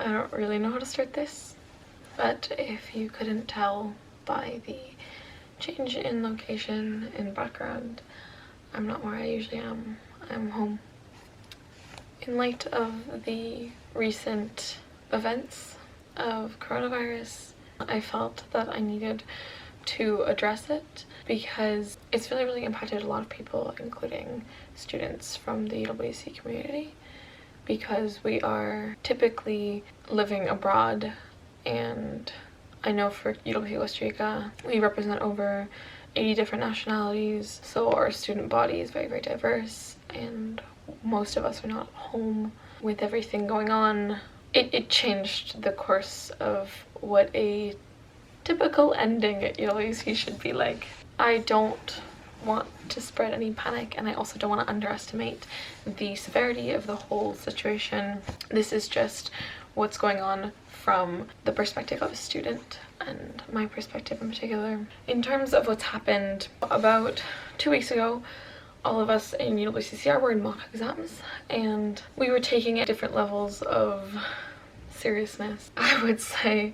I don't really know how to start this, but if you couldn't tell by the change in location and background, I'm not where I usually am. I'm home. In light of the recent events of coronavirus, I felt that I needed to address it because it's really impacted a lot of people, including students from the UWC community, because we are typically living abroad, and I know for UWC Costa Rica we represent over 80 different nationalities, so our student body is very diverse, and most of us are not home with everything going on. It changed the course of what a typical ending at UWC should be like. I don't want to spread any panic, and I also don't want to underestimate the severity of the whole situation. This is just what's going on from the perspective of a student, and my perspective in particular. In terms of what's happened, about 2 weeks ago, all of us in uwccr were in mock exams, and we were taking at different levels of seriousness. I would say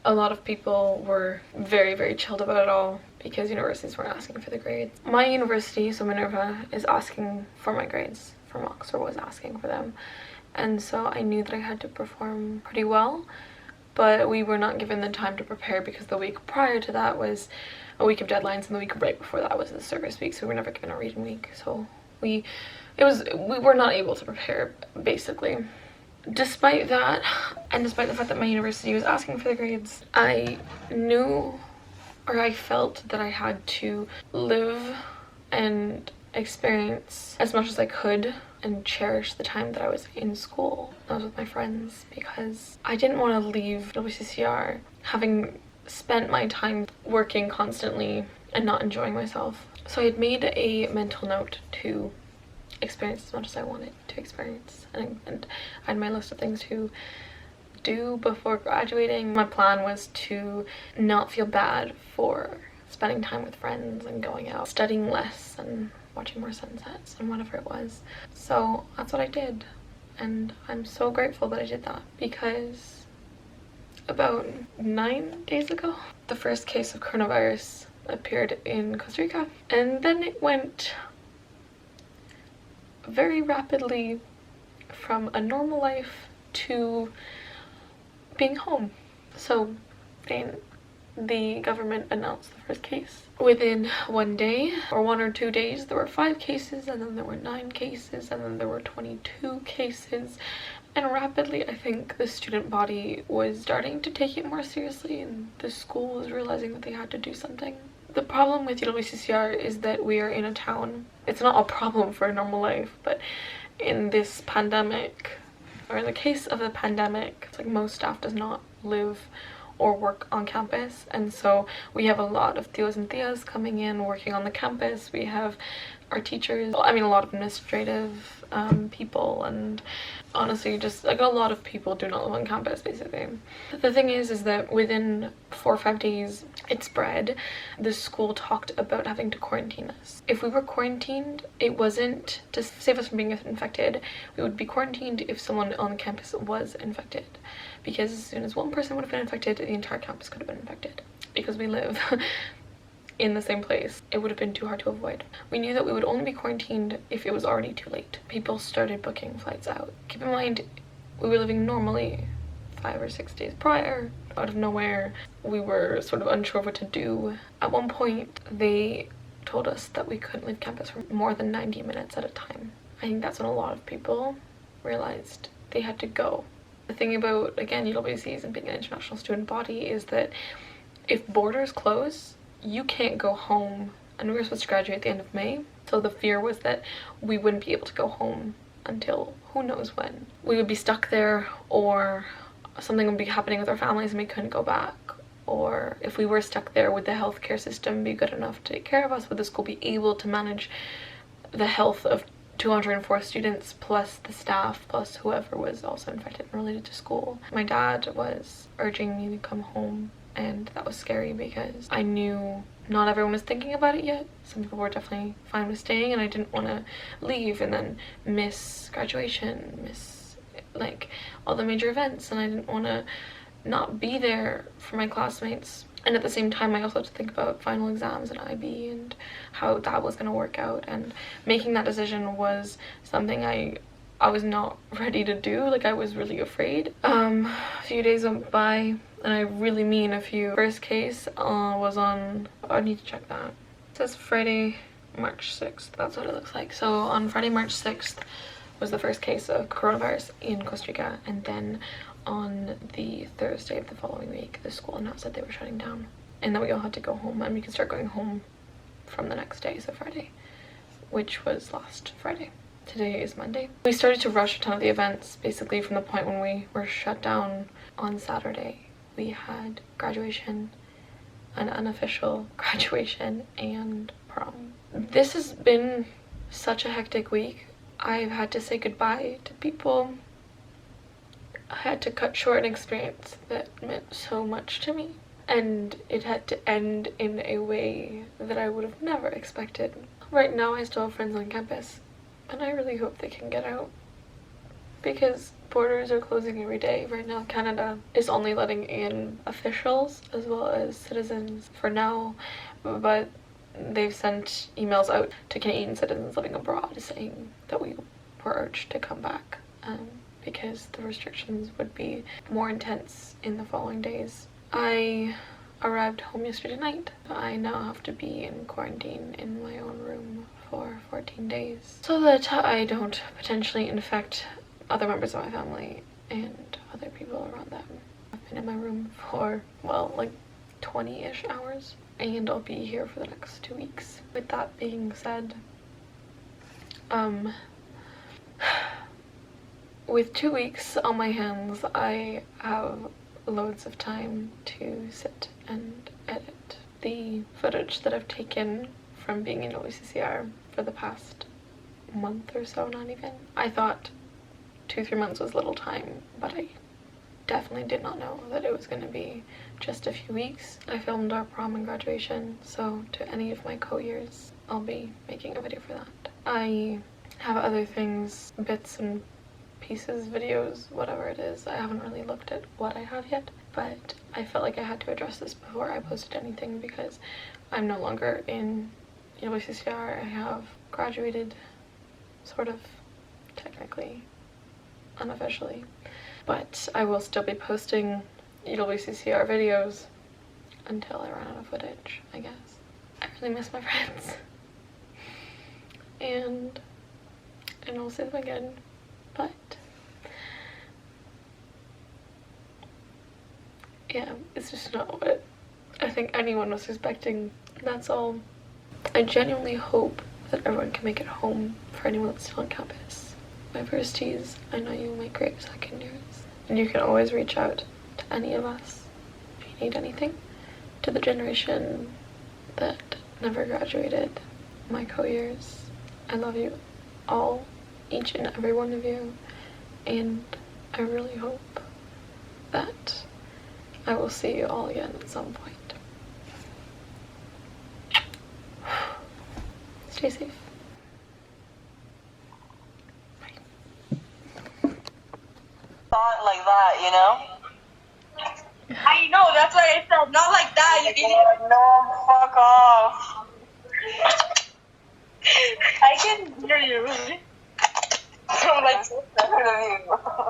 a lot of people were very chilled about it all because universities weren't asking for the grades. My university, so Minerva, is asking for my grades for mocks, or was asking for them, and so I knew that I had to perform pretty well, but we were not given the time to prepare because the week prior to that was a week of deadlines, and the week right before that was the service week, so we were never given a reading week, so we were not able to prepare, basically. Despite that, and despite the fact that my university was asking for the grades, I knew, or I felt that I had to live and experience as much as I could and cherish the time that I was in school. I was with my friends because I didn't want to leave uwccr having spent my time working constantly and not enjoying myself. So I had made a mental note to experience as much as I wanted to experience, and I had my list of things to do before graduating. My plan was to not feel bad for spending time with friends and going out, studying less and watching more sunsets and whatever it was. So that's what I did, and I'm so grateful that I did that, because about 9 days ago the first case of coronavirus appeared in Costa Rica, and then it went very rapidly from a normal life to being home. So the government announced the first case. Within 1 day or 1 or 2 days there were 5 cases, and then there were 9 cases, and then there were 22 cases, and rapidly I think the student body was starting to take it more seriously, and the school was realizing that they had to do something. The problem with UWCCR is that we are in a town. It's not a problem for a normal life, but in this pandemic, or in the case of the pandemic, it's like most staff does not live or work on campus, and so we have a lot of tios and tias coming in working on the campus. We have our teachers, I mean a lot of administrative people, and honestly just like a lot of people do not live on campus basically. The thing is that within 4 or 5 days it spread. The school talked about having to quarantine us. If we were quarantined, it wasn't to save us from being infected. We would be quarantined if someone on the campus was infected, because as soon as one person would have been infected, the entire campus could have been infected. Because we live in the same place, it would have been too hard to avoid. We knew that we would only be quarantined if it was already too late. People started booking flights out. Keep in mind, we were living normally 5 or 6 days prior. Out of nowhere, we were sort of unsure what to do. At one point, they told us that we couldn't leave campus for more than 90 minutes at a time. I think that's when a lot of people realized they had to go. The thing about, again, UWCs and being an international student body is that if borders close, you can't go home, and we were supposed to graduate at the end of May, so the fear was that we wouldn't be able to go home until who knows when. We would be stuck there, or something would be happening with our families and we couldn't go back, or if we were stuck there, would the healthcare system be good enough to take care of us? Would the school be able to manage the health of 204 students plus the staff plus whoever was also infected and related to school? My dad was urging me to come home, and that was scary because I knew not everyone was thinking about it yet. Some people were definitely fine with staying, and I didn't want to leave and then miss graduation, miss like all the major events, and I didn't want to not be there for my classmates. And at the same time, I also had to think about final exams and IB and how that was going to work out, and making that decision was something I was not ready to do. Like, I was really afraid. A few days went by, and I really mean a few. First case was on, I need to check that. It says Friday, March 6th. That's what it looks like. So on Friday, March 6th was the first case of coronavirus in Costa Rica, and then on the Thursday of the following week, the school announced that they were shutting down and that we all had to go home, and we could start going home from the next day, so Friday, which was last Friday. Today is Monday. We started to rush a ton of the events, basically from the point when we were shut down on Saturday. We had graduation, an unofficial graduation, and prom. This has been such a hectic week. I've had to say goodbye to people. I had to cut short an experience that meant so much to me, and it had to end in a way that I would have never expected. Right now I still have friends on campus, and I really hope they can get out, because borders are closing every day. Right now Canada is only letting in officials as well as citizens for now, but they've sent emails out to Canadian citizens living abroad saying that we were urged to come back, because the restrictions would be more intense in the following days. I arrived home yesterday night. I now have to be in quarantine in my own room for 14 days so that I don't potentially infect other members of my family and other people around them. I've been in my room for, well, like 20-ish hours, and I'll be here for the next 2 weeks. With that being said, with 2 weeks on my hands, I have loads of time to sit and edit the footage that I've taken from being in uwccr for the past month or so, not even. I thought 2-3 months was little time, but I definitely did not know that it was going to be just a few weeks. I filmed our prom and graduation, so to any of my co-years, I'll be making a video for that. I have other things, bits and pieces, videos, whatever it is. I haven't really looked at what I have yet, but I felt like I had to address this before I posted anything, because I'm no longer in uwccr. I have graduated, sort of, technically, unofficially, but I will still be posting uwccr videos until I run out of footage, I guess. I really miss my friends, and I'll see them again, but yeah, it's just not what I think anyone was expecting. That's all. I genuinely hope that everyone can make it home, for anyone that's still on campus. My firsties, I know you will make great second years, and you can always reach out to any of us if you need anything. To the generation that never graduated, my co-years, I love you all, each and every one of you, and I really hope that I will see you all again at some point. Stay safe. Thought like that, you know? I know, that's what I said. Not like that, you idiot. No, fuck off. I can hear you. I'm like so tired of you.